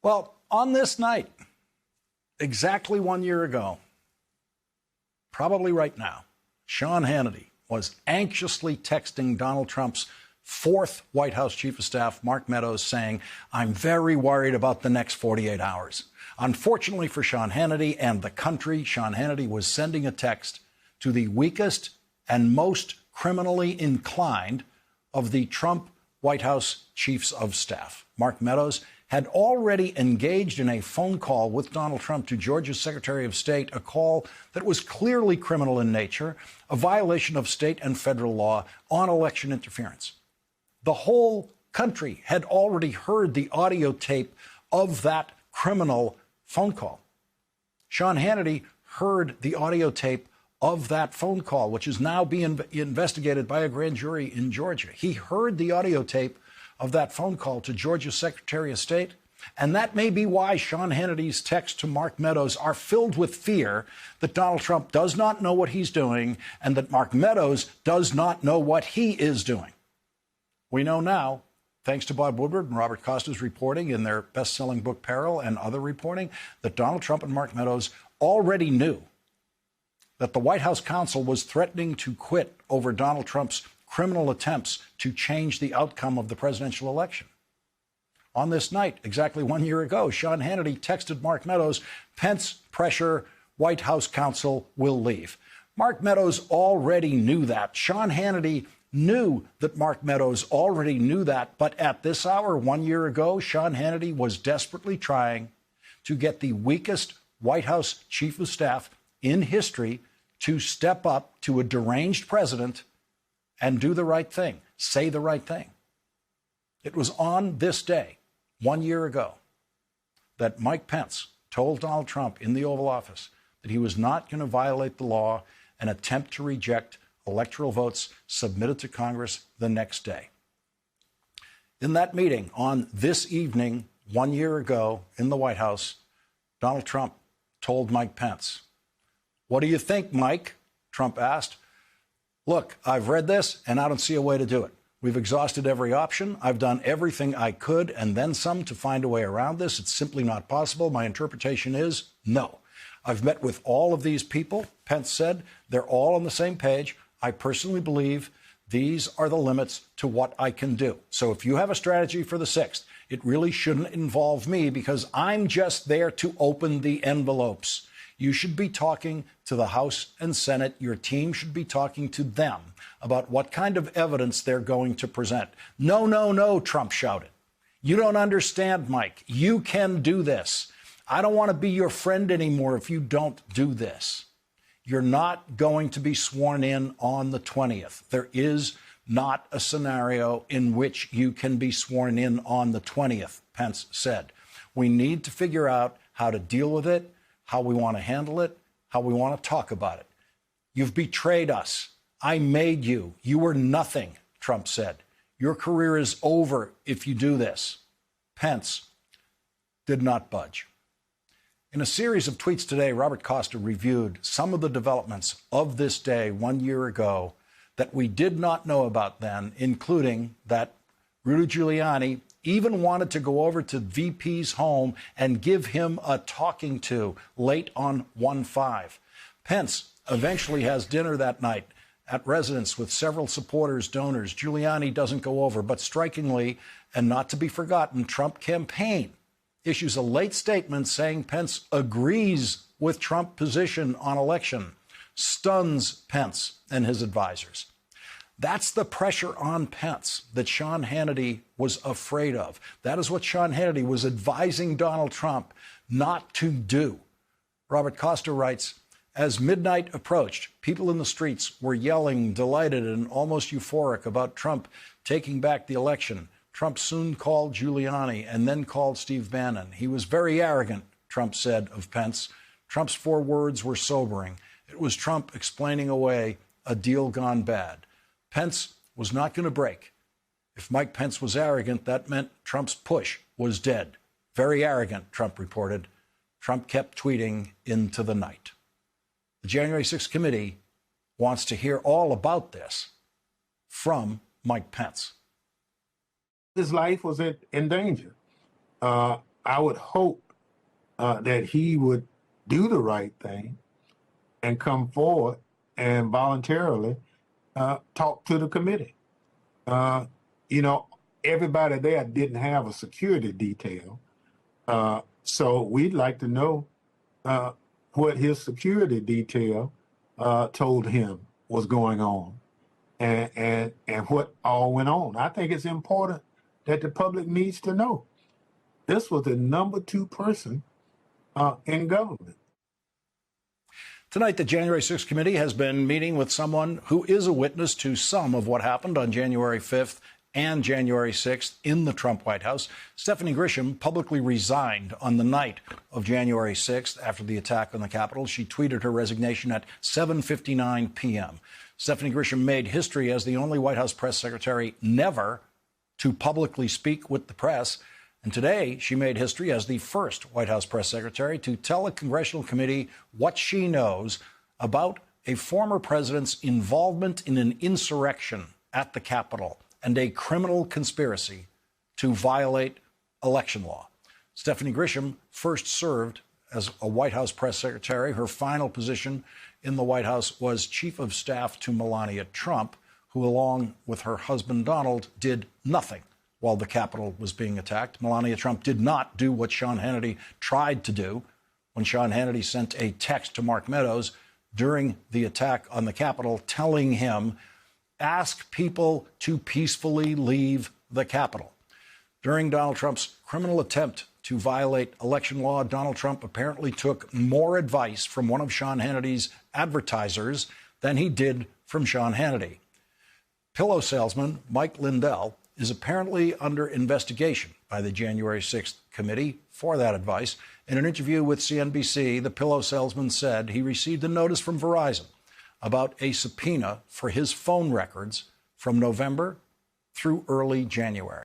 Well, on this night, exactly 1 year ago, probably right now, Sean Hannity was anxiously texting Donald Trump's fourth White House Chief of Staff, Mark Meadows, saying, "I'm very worried about the next 48 hours. Unfortunately for Sean Hannity and the country, Sean Hannity was sending a text to the weakest and most criminally inclined of the Trump White House Chiefs of Staff. Mark Meadows had already engaged in a phone call with Donald Trump to Georgia's Secretary of State, a call that was clearly criminal in nature, a violation of state and federal law on election interference. The whole country had already heard the audio tape of that criminal phone call. Sean Hannity heard the audio tape of that phone call, which is now being investigated by a grand jury in Georgia. He heard the audio tape of that phone call to Georgia's Secretary of State, and that may be why Sean Hannity's texts to Mark Meadows are filled with fear that Donald Trump does not know what he's doing and that Mark Meadows does not know what he is doing. We know now, thanks to Bob Woodward and Robert Costa's reporting in their best-selling book Peril and other reporting, that Donald Trump and Mark Meadows already knew that the White House counsel was threatening to quit over Donald Trump's criminal attempts to change the outcome of the presidential election. On this night, exactly 1 year ago, Sean Hannity texted Mark Meadows, "Pence pressure, White House counsel will leave." Mark Meadows already knew that. Sean Hannity knew that Mark Meadows already knew that. But at this hour, 1 year ago, Sean Hannity was desperately trying to get the weakest White House Chief of Staff in history to step up to a deranged president and do the right thing, say the right thing. It was on this day, 1 year ago, that Mike Pence told Donald Trump in the Oval Office that he was not going to violate the law and attempt to reject electoral votes submitted to Congress the next day. In that meeting on this evening, 1 year ago in the White House, Donald Trump told Mike Pence, "What do you think, Mike?" Trump asked. "Look, I've read this and I don't see a way to do it. We've exhausted every option. I've done everything I could and then some to find a way around this. It's simply not possible. My interpretation is no. I've met with all of these people," Pence said. "They're all on the same page. I personally believe these are the limits to what I can do. So if you have a strategy for the 6th, it really shouldn't involve me because I'm just there to open the envelopes. You should be talking to the House and Senate. Your team should be talking to them about what kind of evidence they're going to present." "No, no, no," Trump shouted. "You don't understand, Mike. You can do this. I don't want to be your friend anymore if you don't do this. You're not going to be sworn in on the 20th. There is not a scenario in which you can be sworn in on the 20th, Pence said. We need to figure out how to deal with it, how we want to handle it, how we want to talk about it. You've betrayed us. I made you. You were nothing," Trump said. "Your career is over if you do this." Pence did not budge. In a series of tweets today, Robert Costa reviewed some of the developments of this day 1 year ago that we did not know about then, including that Rudy Giuliani even wanted to go over to VP's home and give him a talking to late on 1/5. Pence eventually has dinner that night at residence with several supporters, donors. Giuliani doesn't go over, but strikingly, and not to be forgotten, Trump campaign issues a late statement saying Pence agrees with Trump's position on election, stuns Pence and his advisors. That's the pressure on Pence that Sean Hannity was afraid of. That is what Sean Hannity was advising Donald Trump not to do. Robert Costa writes, "As midnight approached, people in the streets were yelling, delighted and almost euphoric about Trump taking back the election. Trump soon called Giuliani and then called Steve Bannon. He was very arrogant," Trump said of Pence. Trump's 4 words were sobering. It was Trump explaining away a deal gone bad. Pence was not going to break. If Mike Pence was arrogant, that meant Trump's push was dead. Very arrogant, Trump reported. Trump kept tweeting into the night. The January 6th committee wants to hear all about this from Mike Pence. His life was in danger. I would hope that he would do the right thing and come forward and voluntarily talk to the committee. You know, everybody there didn't have a security detail. So we'd like to know what his security detail told him was going on and what all went on. I think it's important that the public needs to know. This was the number 2 person in government. Tonight, the January 6th committee has been meeting with someone who is a witness to some of what happened on January 5th and January 6th in the Trump White House. Stephanie Grisham publicly resigned on the night of January 6th after the attack on the Capitol. She tweeted her resignation at 7:59 p.m. Stephanie Grisham made history as the only White House press secretary never to publicly speak with the press. And today, she made history as the first White House press secretary to tell a congressional committee what she knows about a former president's involvement in an insurrection at the Capitol and a criminal conspiracy to violate election law. Stephanie Grisham first served as a White House press secretary. Her final position in the White House was chief of staff to Melania Trump, who, along with her husband Donald, did nothing while the Capitol was being attacked. Melania Trump did not do what Sean Hannity tried to do when Sean Hannity sent a text to Mark Meadows during the attack on the Capitol telling him, ask people to peacefully leave the Capitol. During Donald Trump's criminal attempt to violate election law, Donald Trump apparently took more advice from one of Sean Hannity's advertisers than he did from Sean Hannity. Pillow salesman Mike Lindell is apparently under investigation by the January 6th committee for that advice. In an interview with CNBC, the pillow salesman said he received a notice from Verizon about a subpoena for his phone records from November through early January.